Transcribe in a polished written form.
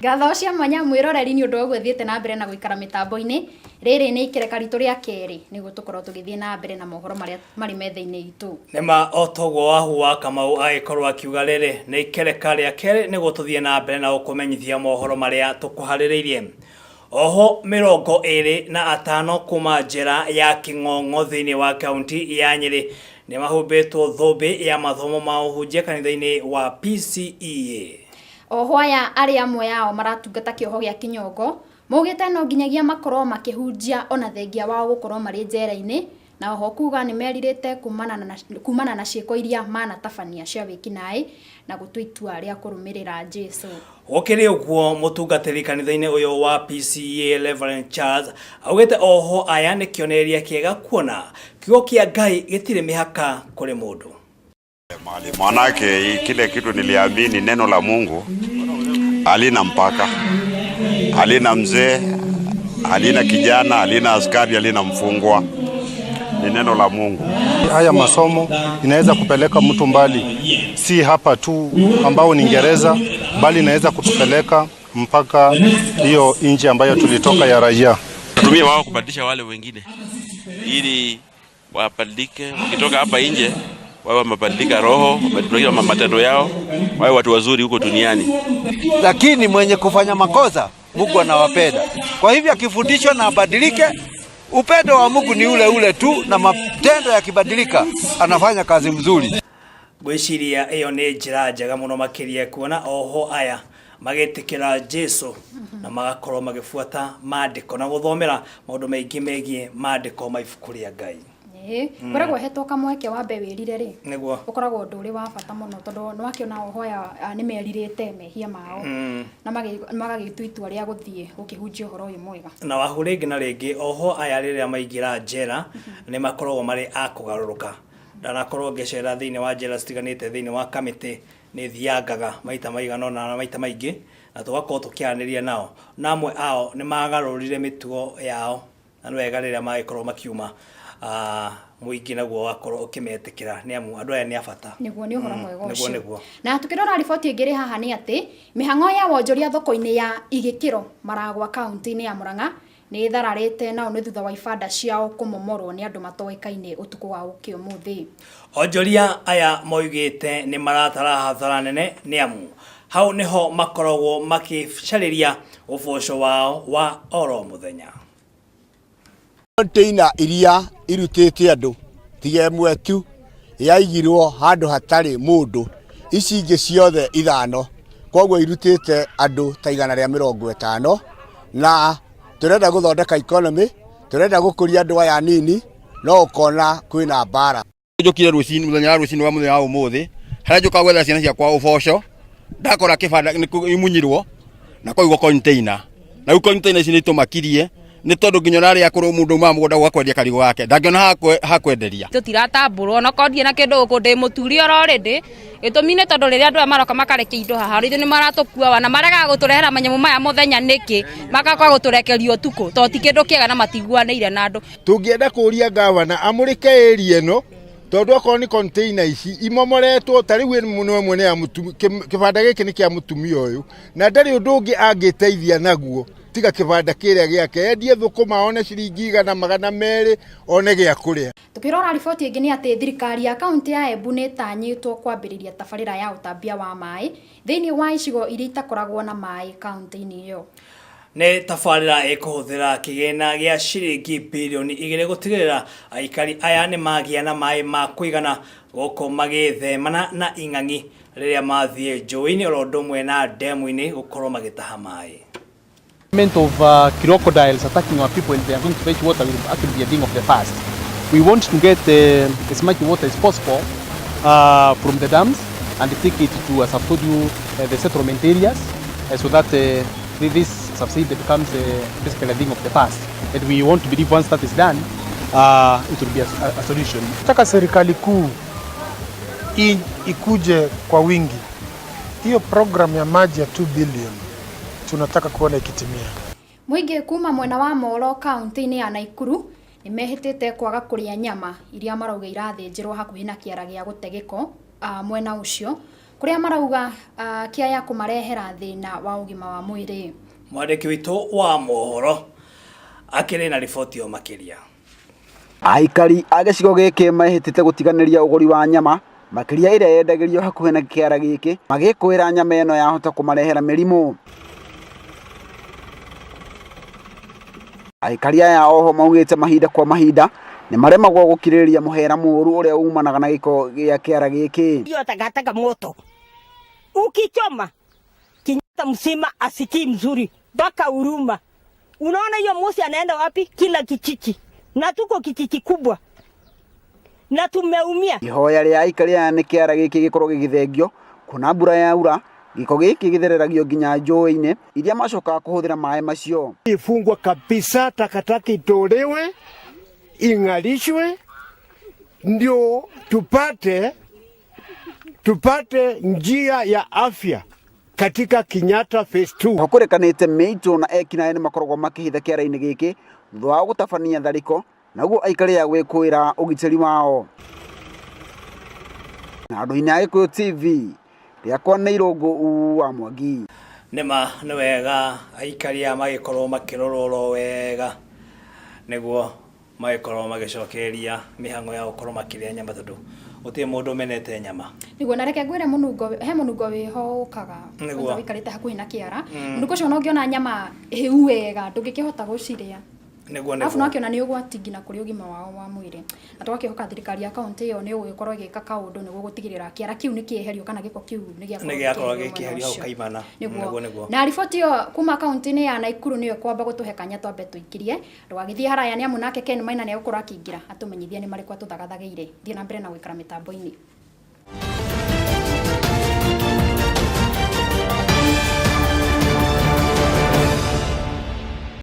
Ngatho cia mwanya mwiroreri ni undu wa gwethiete na mbere na guikara mitambo-ini. Riri ni ikereka ritu ria keri niguo tukorwo tugithie na mbere na mohoro maria mari metha-ini itu. Nema otogo wahuwa Kamau agikorwo akiuga riri ni ikereka ria keri niguo tuthie na mbere na gukumenyithia mohoro maria tukuhaririirie. Oho 25 kuma njera ya King'ong'o thiini wa kaunti ya Nyeri ni mahumbitwo thumbi ya mathomo ma uhunjia kanitha-ini wa PCEA. Oho aya ari amwe yao maratungata kioho gia Kinyongo maugite no nginyagia makorwo makihunjia ona thengia wao gukorwo mari njera-ini na oho kuga ni meririte kumana na cieko iria manatabania cia wikinai na gutua itua ria kurumirira Jesu. Gukiri uguo mutungatiri kanitha-ini uyu wa PCEA Reverend Charles augite oho aya ni kionereria kiega kuona kiugo kia Ngai gitire mihaka kuri mundu. Manake kile kitu niliamini neno la Mungu halina mpaka, halina mzee, halina kijana, halina askari, halina mfungwa. Ni neno la Mungu. Haya masomo inaweza kupeleka mtu mbali, si hapa tu ambao ni Uingereza, bali inaweza kutupeleka mpaka hiyo nchi ambayo tulitoka ya raia. Tutumie wao kubadilisha wale wengine ili wabadilike, wakitoka hapa nje wawe mabadilika roho, mabadilika matendo yao, wawe watu wazuri huko duniani. Lakini mwenye kufanya makosa Mungu anawapenda. Kwa hivyo akifundishwa na abadilike, upendo wa Mungu ni ule ule tu, na matendo yakibadilika anafanya kazi mzuri. Gwiciria iyo ni njira njega muno makiria kuona oho aya magetikira Jesu na magakorwo magifuata maandiko na guthomera maundu maingi megie maandiko maibuku ria Ngai. Koragwo hetwo kamweke wa mbe wirire ri niguo ukoragwo nduri wa bata muno tondu no akiona ohoya ni meririte mehia mao na magagitua itua ria guthie ukihunjia uhoro uyu mwega na wahu ringi na ringi oho aya riria maingira njera ni makoragwo mari akugaruruka ndanakorwo ngecera thiini wa njera citiganite thiini wa kamiti ni thiangaga maita maigana na maita maingi na tugakorwo tukiaraniria nao namwe ao ni magarurire mitugo yao na wega riria magikorwo makiuma muingi naguo wakorwo ukimetikira ni amu andu aya ni abata niguo ni uhoro mwega ucio na tukirora riboti ingiri haha ni ati mihango ya wonjoria thoko-ini ya Igikiro Maragwa kaunti-ini ya Murang'a ni ithararite nao ni thutha wa ibanda ciao kumomorwo ni andu matoekaine utuku wa uki umuthi. Onjoria aya moigite ni maratara hathara nene ni amu hau niho makoragwo makicariria uboco wao wa oro muthenya. Container iria irutite andu tiga mwe tu yaigirwo handu hatari mundu ici ingi ciothe ithano kogwo irutite andu ta 150 na turenda guthondeka economy turenda gukuria andu aya nini no ukona kwina bara njukire rucini muthenya wa muthenya wa umuthi hara njuka gwetha ciana cia kwa uboco ndakora kibanda imunyirwo na koigwo container na u container ici ni tumakirie ni tondu nginya nari akuru mundu ma mugunda gwa kwendia karigo wake ndangiona hakwenderia tutiratamburwo no kondie na kindu gukundi muturi already itumine tondu riria andu maroka makareke indo haha rithu ni maratukua na marega guturehera manyamu maya muthenya niki makakwa guturekerio tuku to ti kindu kiega na matiguaneire na andu tungienda kuria gavana amurike area eno tondu akoro ni container ici imomoretwo tari we muno mwene ya kibanda giki ni kia mutumia uyu na ndari undu ungi angiteithia naguo tiga kibanda kiria giake endie thukuma one ciringi 200 one gia kuria. Tukirora riboti ingi ni ati thirikari ya kaunti ya Embu ni tanyitwo kwambiriria tabarira ya utambia wa mai thiini wa icigo iria itakoragwo na mai kaunti-ini iyo. Ni tabarira ikuhuthira kigena gia ciringi bilioni 2 gutigirira aikari aya ni magia na mai ma kuigana guko magithemana na ing'ang'i riria mathie njui-ini orondo mwe na demu-ini gukorwo magitaha mai. Of crocodiles attacking our people and they are going to fetch water will actually be a thing of the past. We want to get as much water as possible from the dams and take it to, as I've told you, the settlement areas so that this subsidy becomes basically a thing of the past. And we want to believe once that is done, it will be a solution. Nataka serikali kuu ikuje kwa wingi. Hiyo program ya maji ya 2 billion tunataka kuona ikitimia. Mwingi kuma mwena wa Molo kaunti-ini ya Naikuru ni mehitite kwaga kuria nyama iria marauga irathinjirwo hakuhi na kiara gia gutegeko mwena ucio kuria marauga kiaya kumarehera thina wa ugima wa mwiri. Mwandiki witu wa mohoro akiri na riboti o makiria. Aikari a gicigo giki mahitite gutiganiria uguri wa nyama makiria ire yendagirio hakuhe na kiara giki magikwira nyama eno yahota kumarehera mirimu. Aikari aya oho maugite mahinda kwa mahinda ni maremagwo gukiriria muhera muru uria umanaga na giko gia kiara giki. Hiyo takataka moto ukichoma Kenyatta mzima asikii mzuri mpaka Huruma. Unaona hiyo moshi anaenda wapi? Kila kijiji, na tuko kijiji kubwa na tumeumia. Ihoya ria aikari aya ni kiara giki gikorwo gigithengio kuna mbura yaura giko giki githereragio nginya njũĩ-inĩ iria macokaga kuhuthira maĩ macio. Ifungwa kabisa, takataka itolewe, ing'arishwe ndio tupate njia ya afya katika Kenyatta phase 2. Hakurekanite Meito na ekinae ni makoragwo makihitha kiara-inĩ giki thutha wa gutabania thariko naguo aikari ya gwĩkwĩra ũgitĩri wao. Na andũ-inĩ a Gĩkũyũ TV riakwa nĩ Irũngũ wa Mwangi. Nima nĩ wega aikari a magikorwo makirorwo wega niguo magikorwo magicokeria mihango ya gukorwo makiria nyama tondu utie mundu menete nyama. Niguo na reke ngwire munungo he munungo wiho ukaga niguo wikarite hakuhi na kiara munungo cio no ngiona nyama hiu wega ndungikihota guciria. Niguo afu no akiona ni ugwati ngina kuri ugima wao wa mwiri na twakihoka thirikari ya kaunti iyo ni ugikorwo gika kaundu niguo gutigirira kiara kiu ni kieherio kana giko kiu ni giakorwo gikiherio hau kaimana. Niguo na riboti iyo kuma kaunti ni ya Naikuru niyo kwamba gutuhe kanya twambe tuikirie ndwagithie haraya ni amu nake Ken Maina ni ugukorwo akiingira atumenyithie ni marikwa tuthagathageire thie na mbere na gwikara mitambo-ini.